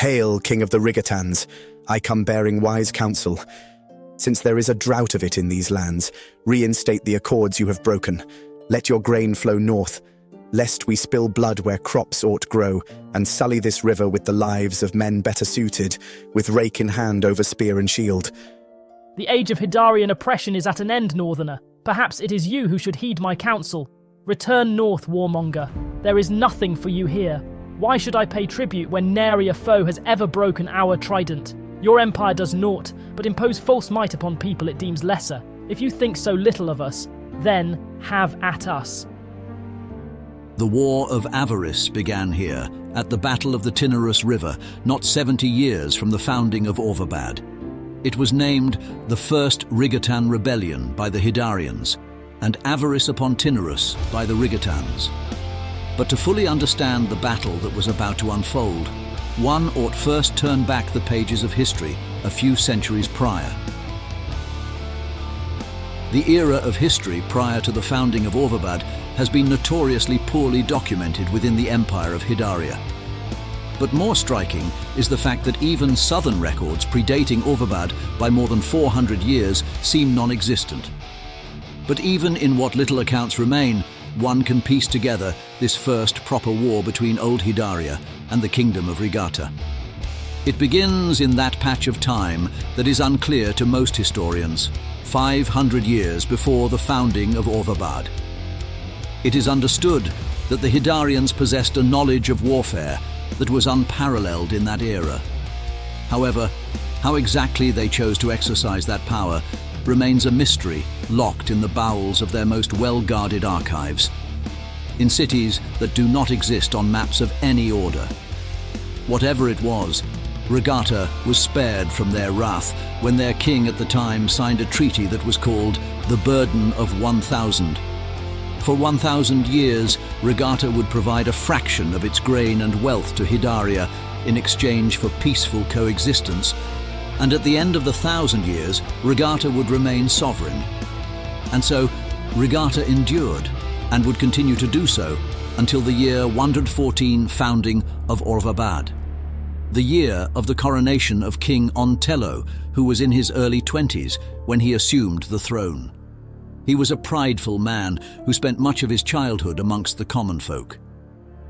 Hail, King of the Rigatans! I come bearing wise counsel. Since there is a drought of it in these lands, reinstate the accords you have broken. Let your grain flow north, lest we spill blood where crops ought grow, and sully this river with the lives of men better suited, with rake in hand over spear and shield. The age of Hydarian oppression is at an end, Northerner. Perhaps it is you who should heed my counsel. Return north, warmonger. There is nothing for you here. Why should I pay tribute when nary a foe has ever broken our trident? Your empire does naught, but impose false might upon people it deems lesser. If you think so little of us, then have at us. The War of Avarice began here, at the Battle of the Tinerus River, not 70 years from the founding of Orvabad. It was named the First Rigatan Rebellion by the Hydarians, and Avarice upon Tinerus by the Rigatans. But to fully understand the battle that was about to unfold, one ought first turn back the pages of history a few centuries prior. The era of history prior to the founding of Orvabad has been notoriously poorly documented within the Empire of Hydaria. But more striking is the fact that even southern records predating Orvabad by more than 400 years seem non-existent. But even in what little accounts remain, one can piece together this first proper war between Old Hydaria and the Kingdom of Rigata. It begins in that patch of time that is unclear to most historians, 500 years before the founding of Orvabad. It is understood that the Hydarians possessed a knowledge of warfare that was unparalleled in that era. However, how exactly they chose to exercise that power remains a mystery locked in the bowels of their most well-guarded archives, in cities that do not exist on maps of any order. Whatever it was, Rigata was spared from their wrath when their king at the time signed a treaty that was called the Burden of 1,000. For 1,000 years, Rigata would provide a fraction of its grain and wealth to Hydaria in exchange for peaceful coexistence, and at the end of the 1,000 years, Rigata would remain sovereign. And so, Rigata endured, and would continue to do so until the year 114 founding of Orvabad, the year of the coronation of King Ontello, who was in his early 20s when he assumed the throne. He was a prideful man who spent much of his childhood amongst the common folk.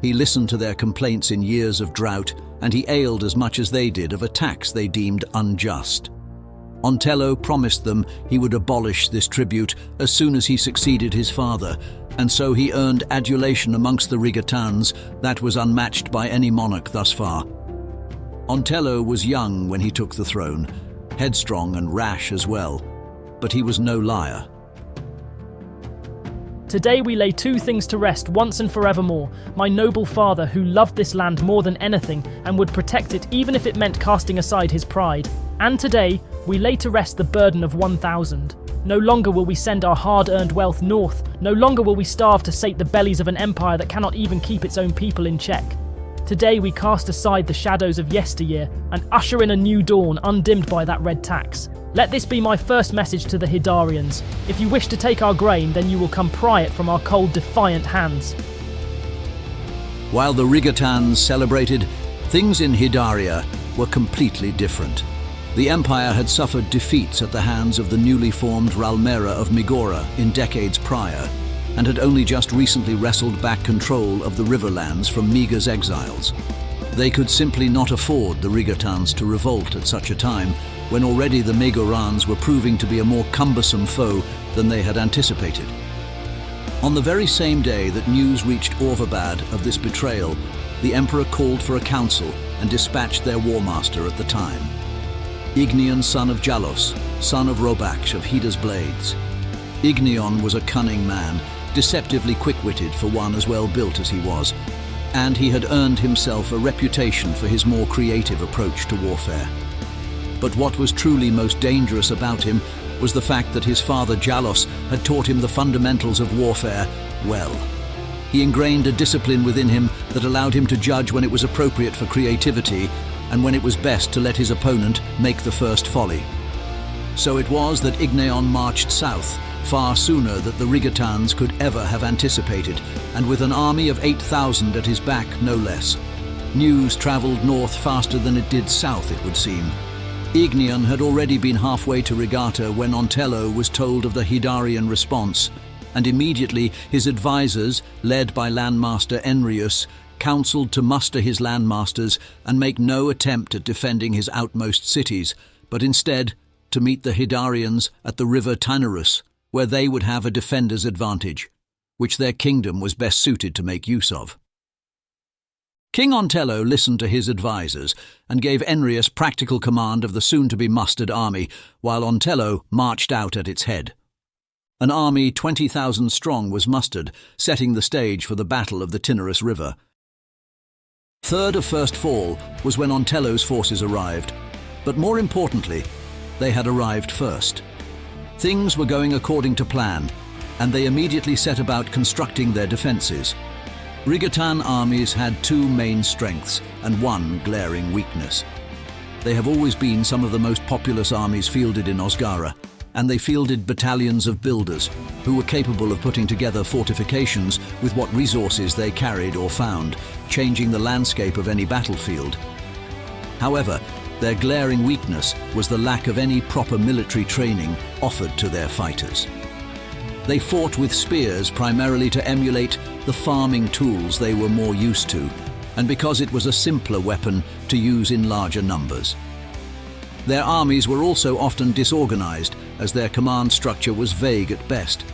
He listened to their complaints in years of drought, and he ailed as much as they did of a tax they deemed unjust. Ontello promised them he would abolish this tribute as soon as he succeeded his father, and so he earned adulation amongst the Rigatans that was unmatched by any monarch thus far. Ontello was young when he took the throne, headstrong and rash as well, but he was no liar. Today we lay two things to rest once and forevermore. My noble father, who loved this land more than anything and would protect it even if it meant casting aside his pride. And today we lay to rest the burden of 1,000. No longer will we send our hard-earned wealth north. No longer will we starve to sate the bellies of an empire that cannot even keep its own people in check. Today we cast aside the shadows of yesteryear and usher in a new dawn undimmed by that red tax. Let this be my first message to the Hydarians. If you wish to take our grain, then you will come pry it from our cold, defiant hands. While the Rigatans celebrated, things in Hydaria were completely different. The empire had suffered defeats at the hands of the newly formed Ralmera of Migora in decades prior, and had only just recently wrestled back control of the riverlands from Miga's exiles. They could simply not afford the Rigatans to revolt at such a time, when already the Megorans were proving to be a more cumbersome foe than they had anticipated. On the very same day that news reached Orvabad of this betrayal, the Emperor called for a council and dispatched their warmaster at the time, Igneon, son of Jalos, son of Robach of Hyda's blades. Igneon was a cunning man, deceptively quick-witted for one as well-built as he was, and he had earned himself a reputation for his more creative approach to warfare. But what was truly most dangerous about him was the fact that his father Jalos had taught him the fundamentals of warfare well. He ingrained a discipline within him that allowed him to judge when it was appropriate for creativity and when it was best to let his opponent make the first volley. So it was that Igneon marched south, far sooner than the Rigatans could ever have anticipated, and with an army of 8,000 at his back, no less. News travelled north faster than it did south, it would seem. Igneon had already been halfway to Rigata when Ontello was told of the Hydarian response, and immediately his advisors, led by Landmaster Enrius, counselled to muster his landmasters and make no attempt at defending his outmost cities, but instead to meet the Hydarians at the river Tinerus, where they would have a defender's advantage, which their kingdom was best suited to make use of. King Ontello listened to his advisors and gave Enrius practical command of the soon-to-be mustered army, while Ontello marched out at its head. An army 20,000 strong was mustered, setting the stage for the Battle of the Tinerus River. Third of first fall was when Ontello's forces arrived, but more importantly, they had arrived first. Things were going according to plan, and they immediately set about constructing their defences. Rigatan armies had two main strengths and one glaring weakness. They have always been some of the most populous armies fielded in Osgara, and they fielded battalions of builders who were capable of putting together fortifications with what resources they carried or found, changing the landscape of any battlefield. However, their glaring weakness was the lack of any proper military training offered to their fighters. They fought with spears primarily to emulate the farming tools they were more used to, and because it was a simpler weapon to use in larger numbers. Their armies were also often disorganized, as their command structure was vague at best.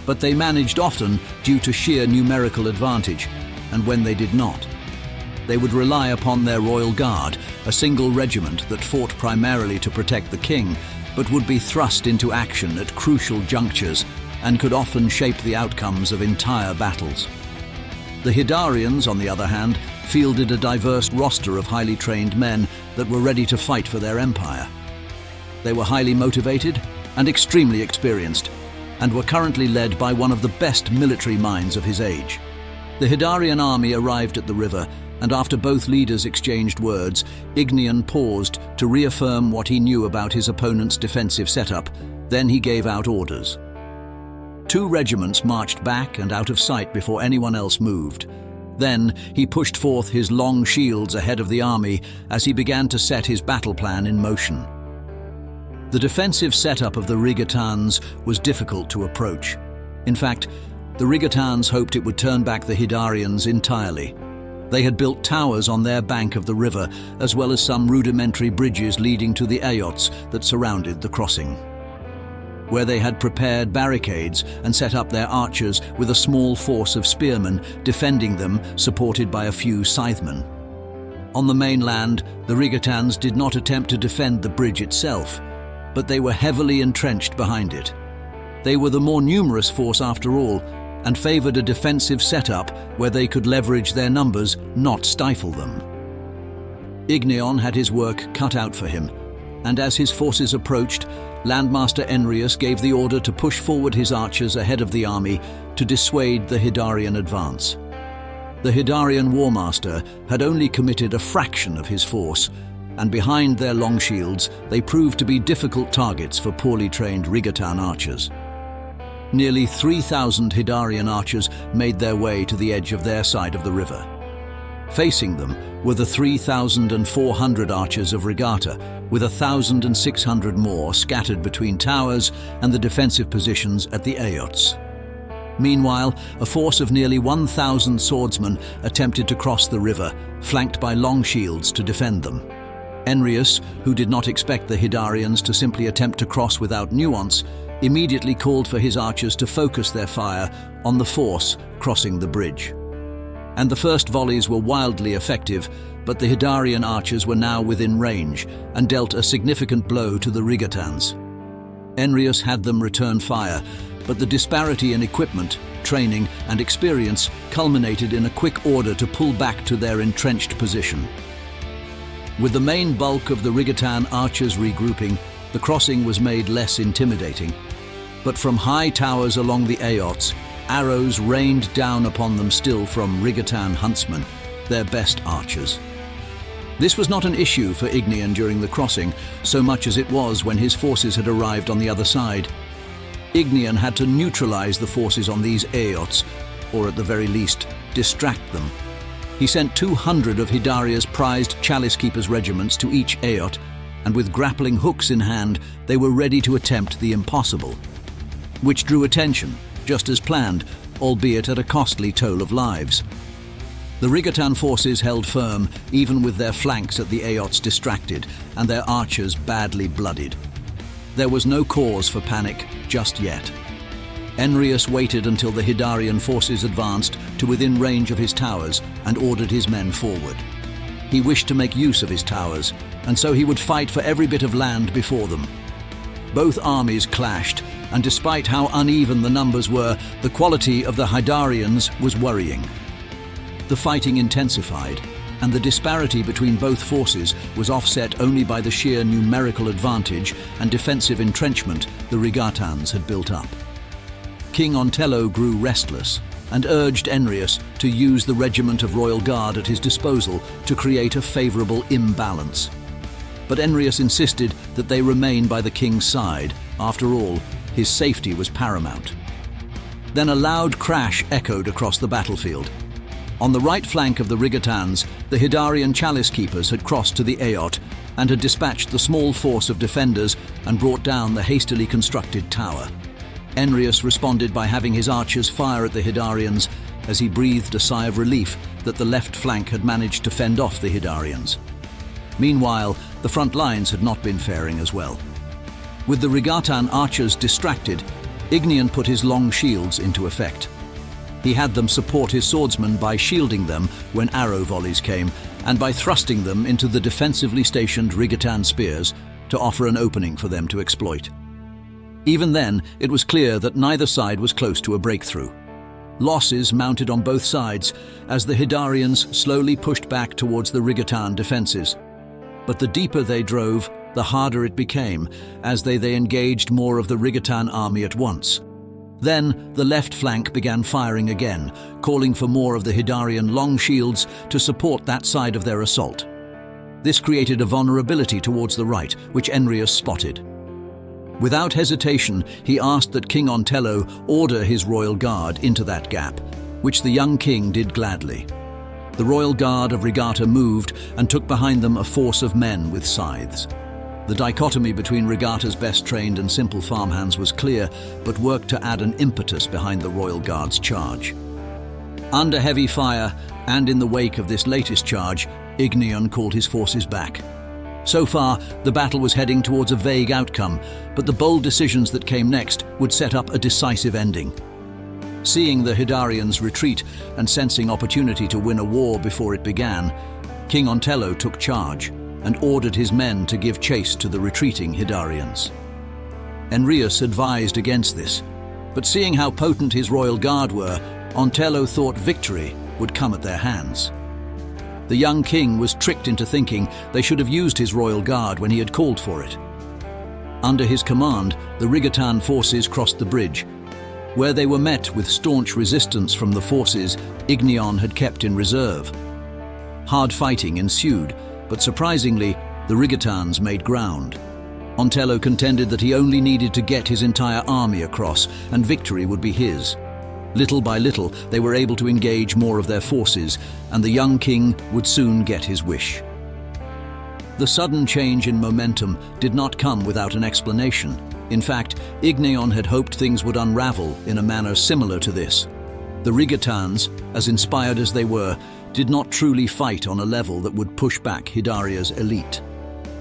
But they managed often due to sheer numerical advantage, and when they did not, they would rely upon their royal guard, a single regiment that fought primarily to protect the king, but would be thrust into action at crucial junctures and could often shape the outcomes of entire battles. The Hydarians, on the other hand, fielded a diverse roster of highly trained men that were ready to fight for their empire. They were highly motivated and extremely experienced, and were currently led by one of the best military minds of his age. The Hydarian army arrived at the river, and after both leaders exchanged words, Igneon paused to reaffirm what he knew about his opponent's defensive setup. Then he gave out orders. 2 regiments marched back and out of sight before anyone else moved. Then he pushed forth his long shields ahead of the army as he began to set his battle plan in motion. The defensive setup of the Rigatans was difficult to approach. In fact, the Rigatans hoped it would turn back the Hydarians entirely. They had built towers on their bank of the river, as well as some rudimentary bridges leading to the eyots that surrounded the crossing, where they had prepared barricades and set up their archers with a small force of spearmen defending them, supported by a few scythemen. On the mainland, the Rigatans did not attempt to defend the bridge itself, but they were heavily entrenched behind it. They were the more numerous force after all, and favoured a defensive setup where they could leverage their numbers, not stifle them. Igneon had his work cut out for him, and as his forces approached, Landmaster Enrius gave the order to push forward his archers ahead of the army to dissuade the Hydarian advance. The Hydarian Warmaster had only committed a fraction of his force, and behind their long shields they proved to be difficult targets for poorly trained Rigatan archers. Nearly 3,000 Hydarian archers made their way to the edge of their side of the river. Facing them were the 3,400 archers of Rigata, with 1,600 more scattered between towers and the defensive positions at the eyots. Meanwhile, a force of nearly 1,000 swordsmen attempted to cross the river, flanked by long shields to defend them. Enrius, who did not expect the Hydarians to simply attempt to cross without nuance, immediately called for his archers to focus their fire on the force crossing the bridge. And the first volleys were wildly effective, but the Hydarian archers were now within range and dealt a significant blow to the Rigatans. Enrius had them return fire, but the disparity in equipment, training, and experience culminated in a quick order to pull back to their entrenched position. With the main bulk of the Rigatan archers regrouping, the crossing was made less intimidating. But from high towers along the eyots, arrows rained down upon them still from Rigatan huntsmen, their best archers. This was not an issue for Igneon during the crossing, so much as it was when his forces had arrived on the other side. Igneon had to neutralize the forces on these eyots, or at the very least, distract them. He sent 200 of Hydaria's prized Chalice Keepers' regiments to each Aeot, and with grappling hooks in hand, they were ready to attempt the impossible, which drew attention, just as planned, albeit at a costly toll of lives. The Rigatan forces held firm, even with their flanks at the Aeots distracted and their archers badly bloodied. There was no cause for panic just yet. Enrius waited until the Hydarian forces advanced to within range of his towers and ordered his men forward. He wished to make use of his towers, and so he would fight for every bit of land before them. Both armies clashed, and despite how uneven the numbers were, the quality of the Hydarians was worrying. The fighting intensified, and the disparity between both forces was offset only by the sheer numerical advantage and defensive entrenchment the Rigatans had built up. King Ontello grew restless and urged Enrius to use the regiment of Royal Guard at his disposal to create a favourable imbalance. But Enrius insisted that they remain by the king's side. After all, his safety was paramount. Then a loud crash echoed across the battlefield. On the right flank of the Rigatans, the Hydarian Chalice Keepers had crossed to the Aeot and had dispatched the small force of defenders and brought down the hastily constructed tower. Enrius responded by having his archers fire at the Hydarians as he breathed a sigh of relief that the left flank had managed to fend off the Hydarians. Meanwhile, the front lines had not been faring as well. With the Rigatan archers distracted, Igneon put his long shields into effect. He had them support his swordsmen by shielding them when arrow volleys came, and by thrusting them into the defensively stationed Rigatan spears to offer an opening for them to exploit. Even then, it was clear that neither side was close to a breakthrough. Losses mounted on both sides as the Hydarians slowly pushed back towards the Rigatan defenses. But the deeper they drove, the harder it became, as they engaged more of the Rigatan army at once. Then the left flank began firing again, calling for more of the Hydarian long shields to support that side of their assault. This created a vulnerability towards the right, which Enrius spotted. Without hesitation, he asked that King Ontello order his royal guard into that gap, which the young king did gladly. The royal guard of Rigata moved and took behind them a force of men with scythes. The dichotomy between Rigata's best-trained and simple farmhands was clear, but worked to add an impetus behind the royal guard's charge. Under heavy fire, and in the wake of this latest charge, Igneon called his forces back. So far, the battle was heading towards a vague outcome, but the bold decisions that came next would set up a decisive ending. Seeing the Hydarians retreat and sensing opportunity to win a war before it began, King Ontello took charge and ordered his men to give chase to the retreating Hydarians. Enrius advised against this, but seeing how potent his royal guard were, Ontello thought victory would come at their hands. The young king was tricked into thinking they should have used his royal guard when he had called for it. Under his command, the Rigatan forces crossed the bridge, where they were met with staunch resistance from the forces Igneon had kept in reserve. Hard fighting ensued, but surprisingly, the Rigatans made ground. Ontello contended that he only needed to get his entire army across, and victory would be his. Little by little, they were able to engage more of their forces, and the young king would soon get his wish. The sudden change in momentum did not come without an explanation. In fact, Igneon had hoped things would unravel in a manner similar to this. The Rigatans, as inspired as they were, did not truly fight on a level that would push back Hydaria's elite.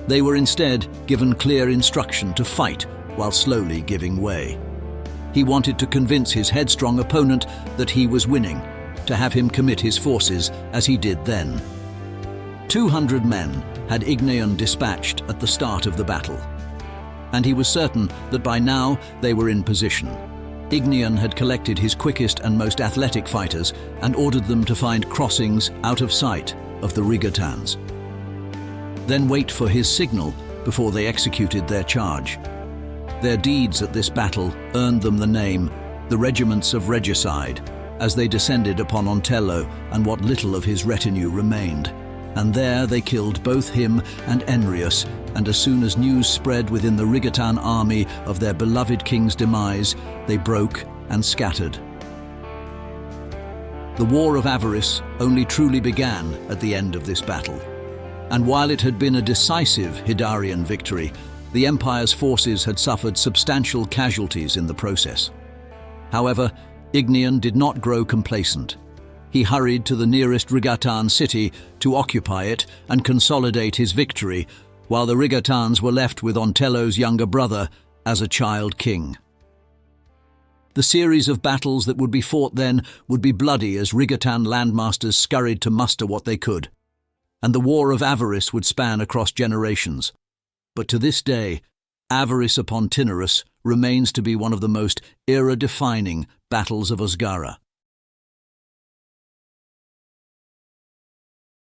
They were instead given clear instruction to fight while slowly giving way. He wanted to convince his headstrong opponent that he was winning, to have him commit his forces as he did then. 200 men had Igneon dispatched at the start of the battle, and he was certain that by now they were in position. Igneon had collected his quickest and most athletic fighters and ordered them to find crossings out of sight of the Rigatans. Then wait for his signal before they executed their charge. Their deeds at this battle earned them the name, the Regiments of Regicide, as they descended upon Ontello and what little of his retinue remained. And there they killed both him and Enrius, and as soon as news spread within the Rigatan army of their beloved king's demise, they broke and scattered. The War of Avarice only truly began at the end of this battle. And while it had been a decisive Hydarian victory, the Empire's forces had suffered substantial casualties in the process. However, Igneon did not grow complacent. He hurried to the nearest Rigatan city to occupy it and consolidate his victory, while the Rigatans were left with Ontello's younger brother as a child king. The series of battles that would be fought then would be bloody as Rigatan landmasters scurried to muster what they could, and the War of Avarice would span across generations. But to this day, Avarice upon Tinerus remains to be one of the most era-defining battles of Osgara.